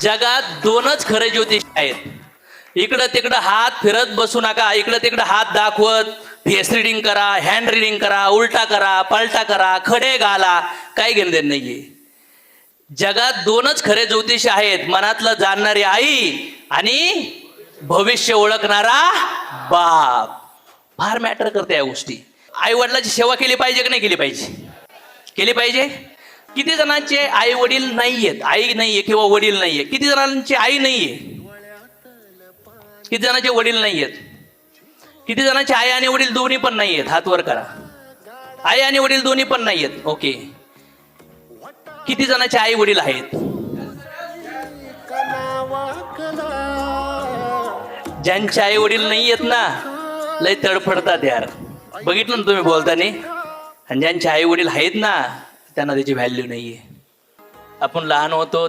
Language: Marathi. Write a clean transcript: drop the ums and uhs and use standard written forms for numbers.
जगात दोनच खरे ज्योतिष आहेत. इकडं तिकडं हात फिरत बसू नका. इकडं तिकडं हात दाखवत फेस रिडिंग करा, हँड रिडिंग करा, उलटा करा, पलटा करा, खडे घाला, काही घेणं नाहीये. जगात दोनच खरे ज्योतिष आहेत. मनातलं जाणणारी आई आणि भविष्य ओळखणारा बाप. फार मॅटर करते या गोष्टी. आई वडिलाची सेवा केली पाहिजे की नाही केली पाहिजे? केली पाहिजे. किती जणांचे आई वडील नाहीयेत, आई नाहीये किंवा वडील नाहीये? किती जणांची आई नाहीये? किती जणांचे वडील नाहीयेत? किती जणांचे आई आणि वडील दोन्ही पण नाहीयेत? हात वर करा. आई आणि वडील दोन्ही पण नाहीयेत. ओके. किती जणांचे आई वडील आहेत? ज्यांचे आई वडील नाहीयेत ना, लय तडफडतात यार. बघितलं ना तुम्ही बोलताना. आणि ज्यांचे आई वडील आहेत ना, त्यांना त्याची व्हॅल्यू नाहीये. आपण लहान होतो